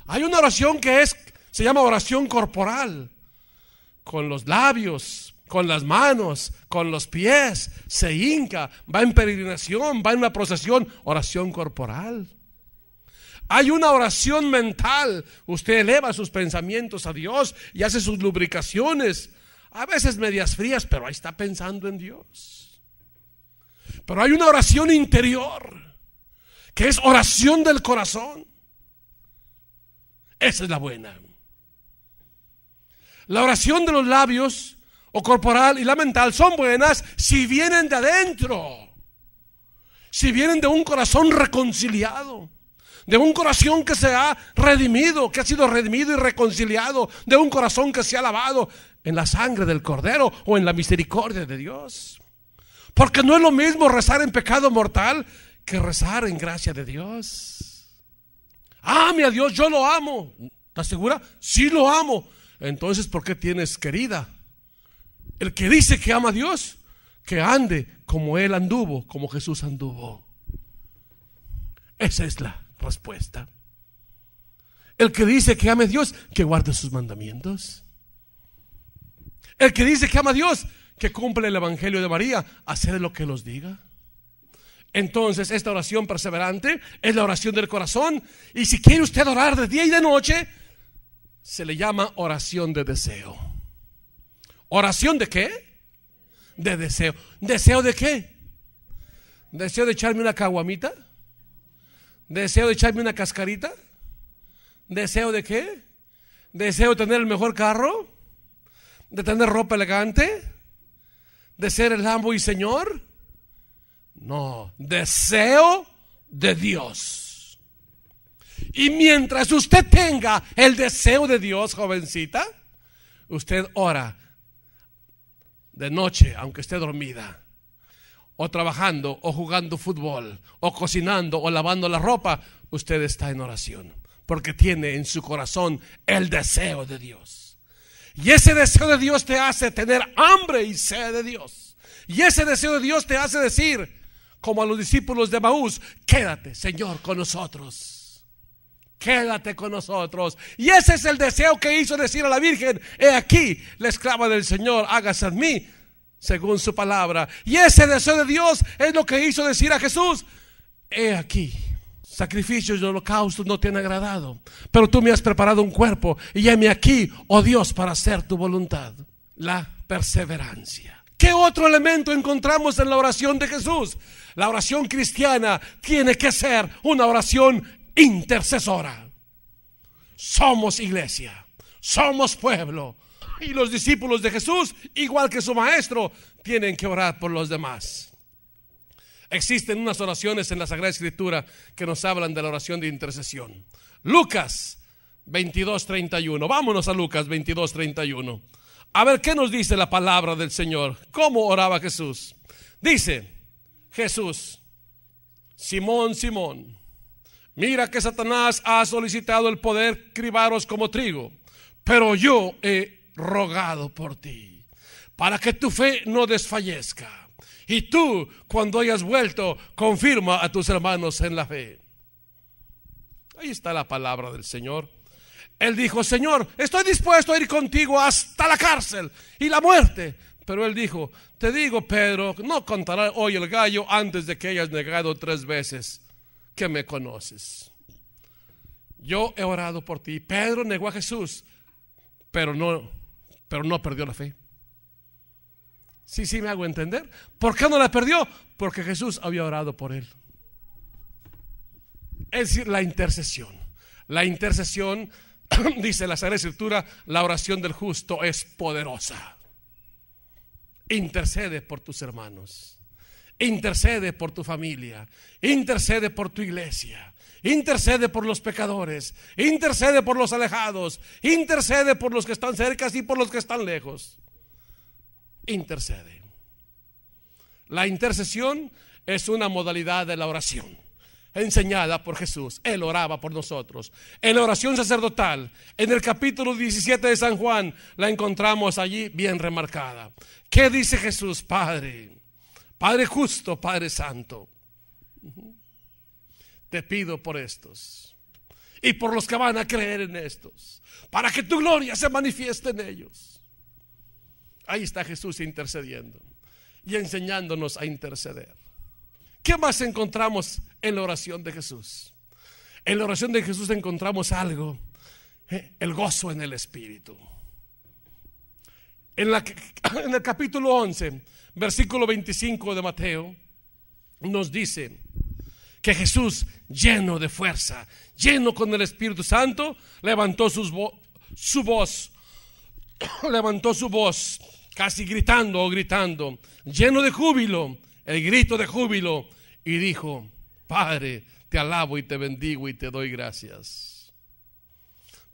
Hay una oración que se llama oración corporal, con los labios, con las manos, con los pies, se hinca, va en peregrinación, va en una procesión, oración corporal. Hay una oración mental, usted eleva sus pensamientos a Dios y hace sus lubricaciones, a veces medias frías, pero ahí está pensando en Dios. Pero hay una oración interior, que es oración del corazón. Esa es la buena. La oración de los labios o corporal y la mental son buenas si vienen de adentro, si vienen de un corazón reconciliado, de un corazón que se ha redimido, que ha sido redimido y reconciliado, de un corazón que se ha lavado en la sangre del Cordero o en la misericordia de Dios. Porque no es lo mismo rezar en pecado mortal que rezar en gracia de Dios. Ame a Dios, yo lo amo. ¿Estás segura? Sí lo amo. Entonces, ¿por qué tienes querida? El que dice que ama a Dios, que ande como Él anduvo, como Jesús anduvo. Esa es la respuesta. El que dice que ama a Dios, que guarde sus mandamientos. El que dice que ama a Dios, que cumple el evangelio de María, hacer lo que los diga. Entonces, esta oración perseverante es la oración del corazón. Y si quiere usted orar de día y de noche, se le llama oración de deseo. ¿Oración de qué? De deseo. ¿Deseo de qué? ¿Deseo de echarme una caguamita? ¿Deseo de echarme una cascarita? ¿Deseo de qué? ¿Deseo de tener el mejor carro? ¿De tener ropa elegante? ¿De ser el amo y señor? No, deseo de Dios. Y mientras usted tenga el deseo de Dios, jovencita, usted ora de noche, aunque esté dormida, o trabajando, o jugando fútbol, o cocinando, o lavando la ropa, usted está en oración, porque tiene en su corazón el deseo de Dios. Y ese deseo de Dios te hace tener hambre y sed de Dios. Y ese deseo de Dios te hace decir, como a los discípulos de Emaús: quédate, Señor, con nosotros. Quédate con nosotros. Y ese es el deseo que hizo decir a la Virgen: he aquí, la esclava del Señor, hágase en mí según su palabra. Y ese deseo de Dios es lo que hizo decir a Jesús: he aquí, sacrificios y holocaustos no te han agradado, pero tú me has preparado un cuerpo, y heme aquí, oh Dios, para hacer tu voluntad. La perseverancia. ¿Qué otro elemento encontramos en la oración de Jesús? La oración cristiana tiene que ser una oración intercesora. Somos iglesia, somos pueblo, y los discípulos de Jesús, igual que su maestro, tienen que orar por los demás. Existen unas oraciones en la Sagrada Escritura que nos hablan de la oración de intercesión. Lucas 22:31. Vámonos a Lucas 22:31. A ver qué nos dice la palabra del Señor. ¿Cómo oraba Jesús? Dice Jesús: Simón, Simón, mira que Satanás ha solicitado el poder cribaros como trigo, pero yo he rogado por ti, para que tu fe no desfallezca. Y tú, cuando hayas vuelto, confirma a tus hermanos en la fe. Ahí está la palabra del Señor. Él dijo: Señor, estoy dispuesto a ir contigo hasta la cárcel y la muerte. Pero él dijo: te digo, Pedro, no contará hoy el gallo antes de que hayas negado 3 veces que me conoces. Yo he orado por ti. Pedro negó a Jesús, pero no perdió la fe. Sí, me hago entender. ¿Por qué no la perdió? Porque Jesús había orado por él. Es decir, la intercesión. La intercesión, dice la Sagrada Escritura, la oración del justo es poderosa. Intercede por tus hermanos, intercede por tu familia, intercede por tu iglesia, intercede por los pecadores, intercede por los alejados, intercede por los que están cerca y por los que están lejos. Intercede. La intercesión es una modalidad de la oración enseñada por Jesús. Él oraba por nosotros. En la oración sacerdotal, en el capítulo 17 de San Juan, la encontramos allí bien remarcada. ¿Qué dice Jesús? Padre justo, Padre santo, te pido por estos y por los que van a creer en estos, para que tu gloria se manifieste en ellos. Ahí está Jesús intercediendo y enseñándonos a interceder. ¿Qué más encontramos en la oración de Jesús? En la oración de Jesús encontramos algo, el gozo en el Espíritu. En el capítulo 11, versículo 25 de Mateo, nos dice que Jesús, lleno de fuerza, lleno con el Espíritu Santo, levantó su voz, casi gritando, lleno de júbilo, el grito de júbilo, y dijo: Padre, te alabo y te bendigo y te doy gracias,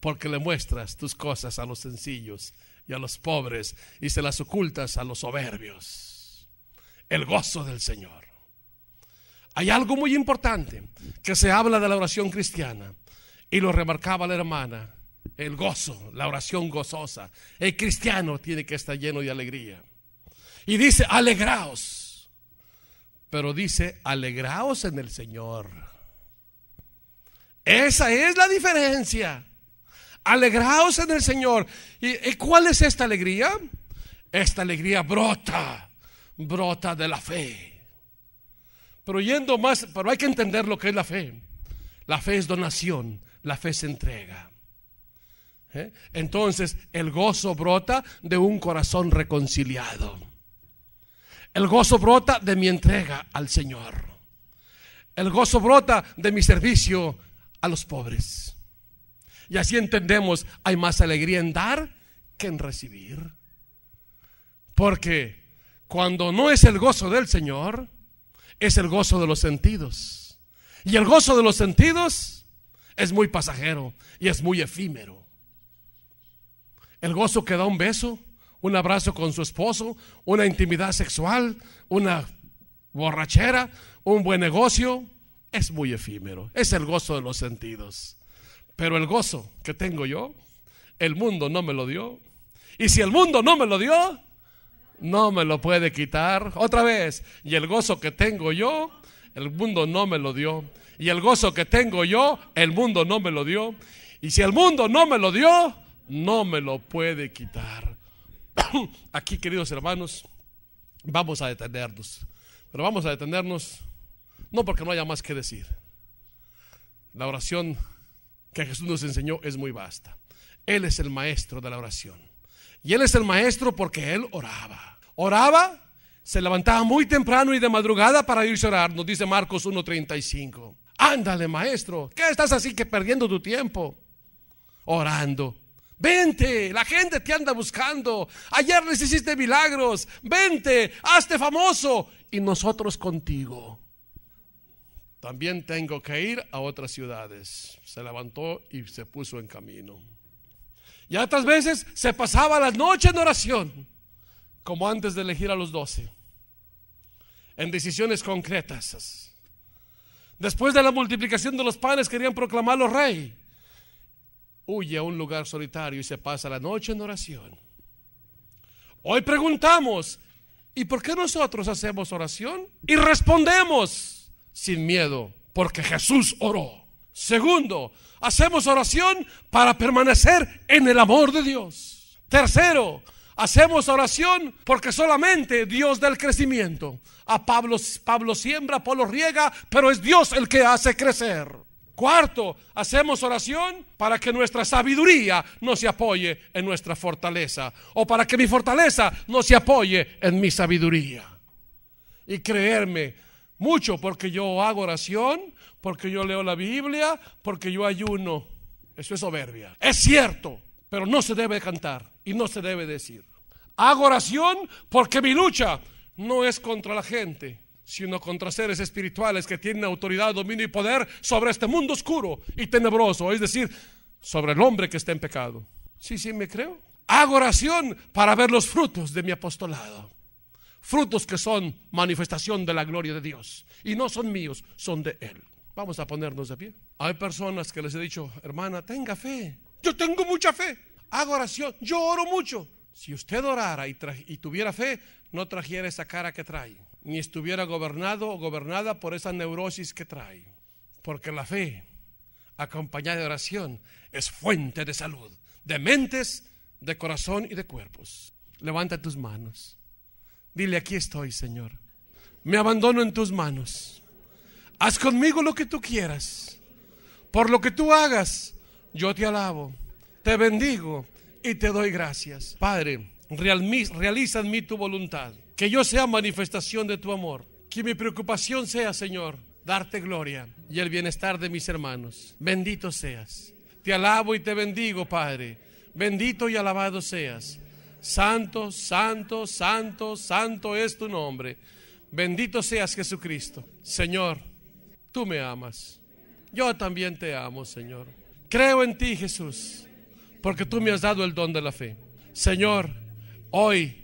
porque le muestras tus cosas a los sencillos y a los pobres, y se las ocultas a los soberbios. El gozo del Señor. Hay algo muy importante que se habla de la oración cristiana, y lo remarcaba la hermana: el gozo, la oración gozosa. El cristiano tiene que estar lleno de alegría. Y dice: alegraos. Pero dice: alegraos en el Señor. Esa es la diferencia. Alegraos en el Señor. ¿Y cuál es esta alegría? Esta alegría brota de la fe. Pero hay que entender lo que es la fe. La fe es donación, la fe es entrega. Entonces el gozo brota de un corazón reconciliado. El gozo brota de mi entrega al Señor. El gozo brota de mi servicio a los pobres. Y así entendemos, hay más alegría en dar que en recibir. Porque cuando no es el gozo del Señor, es el gozo de los sentidos. Y el gozo de los sentidos es muy pasajero y es muy efímero. El gozo que da un beso, un abrazo con su esposo, una intimidad sexual, una borrachera, un buen negocio, es muy efímero. Es el gozo de los sentidos. Pero el gozo que tengo yo, el mundo no me lo dio. Y si el mundo no me lo dio, no me lo puede quitar. Otra vez: y el gozo que tengo yo, el mundo no me lo dio. Y el gozo que tengo yo, el mundo no me lo dio. Y si el mundo no me lo dio, no me lo puede quitar. Aquí, queridos hermanos, vamos a detenernos. Pero vamos a detenernos no porque no haya más que decir. La oración que Jesús nos enseñó es muy vasta. Él es el maestro de la oración. Y Él es el maestro porque Él oraba. Oraba, se levantaba muy temprano y de madrugada para irse a orar. Nos dice Marcos 1:35. Ándale, maestro, ¿qué estás así que perdiendo tu tiempo? Orando. Vente, la gente te anda buscando. Ayer les hiciste milagros. Vente, hazte famoso. Y nosotros contigo. También tengo que ir a otras ciudades. Se levantó y se puso en camino. Y otras veces se pasaba la noche en oración, como antes de elegir a los 12, en decisiones concretas. Después de la multiplicación de los panes, querían proclamarlo rey. Huye a un lugar solitario y se pasa la noche en oración. Hoy preguntamos: ¿y por qué nosotros hacemos oración? Y respondemos sin miedo: porque Jesús oró. Segundo, hacemos oración para permanecer en el amor de Dios. Tercero, hacemos oración porque solamente Dios da el crecimiento. A Pablo siembra, Apolo riega, pero es Dios el que hace crecer. Cuarto, hacemos oración para que nuestra sabiduría no se apoye en nuestra fortaleza, o para que mi fortaleza no se apoye en mi sabiduría. Y creerme mucho porque yo hago oración, porque yo leo la Biblia, porque yo ayuno. Eso es soberbia. Es cierto, pero no se debe cantar y no se debe decir. Hago oración porque mi lucha no es contra la gente, sino contra seres espirituales que tienen autoridad, dominio y poder sobre este mundo oscuro y tenebroso, es decir, sobre el hombre que está en pecado. Sí, me creo. Hago oración para ver los frutos de mi apostolado. Frutos que son manifestación de la gloria de Dios. Y no son míos, son de Él. Vamos a ponernos de pie. Hay personas que les he dicho, hermana, tenga fe. Yo tengo mucha fe. Hago oración, yo oro mucho. Si usted orara y tuviera fe, no trajera esa cara que trae, ni estuviera gobernado o gobernada por esa neurosis que trae. Porque la fe, acompañada de oración, es fuente de salud, de mentes, de corazón y de cuerpos. Levanta tus manos. Dile, aquí estoy, Señor. Me abandono en tus manos. Haz conmigo lo que tú quieras. Por lo que tú hagas, yo te alabo, te bendigo y te doy gracias. Padre, realiza en mí tu voluntad. Que yo sea manifestación de tu amor. Que mi preocupación sea, Señor, darte gloria y el bienestar de mis hermanos. Bendito seas. Te alabo y te bendigo, Padre. Bendito y alabado seas. Santo, santo, santo, santo es tu nombre. Bendito seas, Jesucristo. Señor, tú me amas. Yo también te amo, Señor. Creo en ti, Jesús, porque tú me has dado el don de la fe. Señor, hoy,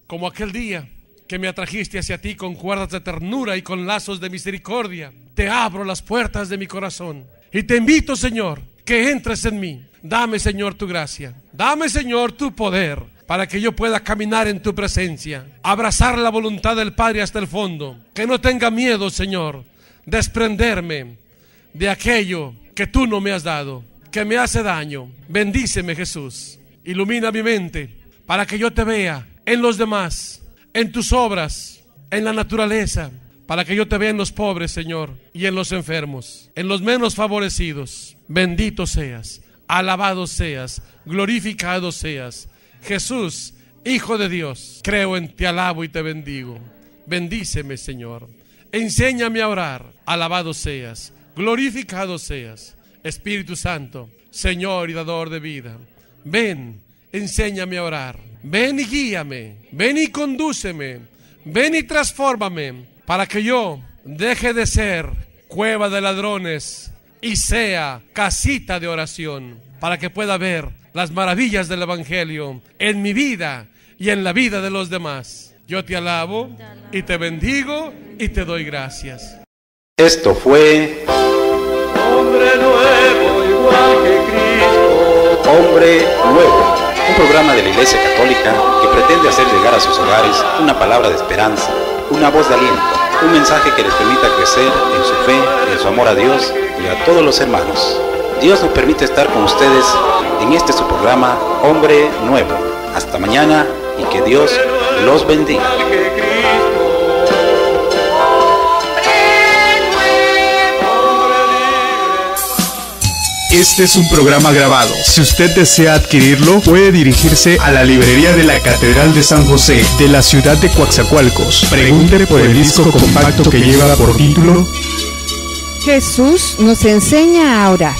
como aquel día que me atrajiste hacia ti con cuerdas de ternura y con lazos de misericordia, te abro las puertas de mi corazón y te invito, Señor, que entres en mí. Dame, Señor, tu gracia. Dame, Señor, tu poder, para que yo pueda caminar en tu presencia, abrazar la voluntad del Padre hasta el fondo. Que no tenga miedo, Señor, desprenderme de aquello que tú no me has dado, que me hace daño. Bendíceme, Jesús. Ilumina mi mente para que yo te vea en los demás, en tus obras, en la naturaleza, para que yo te vea en los pobres, Señor, y en los enfermos, en los menos favorecidos. Bendito seas, alabado seas, glorificado seas. Jesús, Hijo de Dios, creo en ti, te alabo y te bendigo. Bendíceme, Señor. Enséñame a orar. Alabado seas, glorificado seas. Espíritu Santo, Señor y dador de vida, ven, enséñame a orar. Ven y guíame, ven y condúceme, ven y transfórmame, para que yo deje de ser cueva de ladrones y sea casita de oración, para que pueda ver las maravillas del Evangelio en mi vida y en la vida de los demás. Yo te alabo y te bendigo y te doy gracias. Esto fue Hombre nuevo igual que Cristo. Hombre Nuevo, un programa de la Iglesia Católica que pretende hacer llegar a sus hogares una palabra de esperanza, una voz de aliento, un mensaje que les permita crecer en su fe, en su amor a Dios y a todos los hermanos. Dios nos permite estar con ustedes en este su programa Hombre Nuevo. Hasta mañana y que Dios los bendiga. Este es un programa grabado. Si usted desea adquirirlo, puede dirigirse a la librería de la Catedral de San José, de la ciudad de Coatzacoalcos. Pregunte por el disco compacto que lleva por título Jesús nos enseña a orar.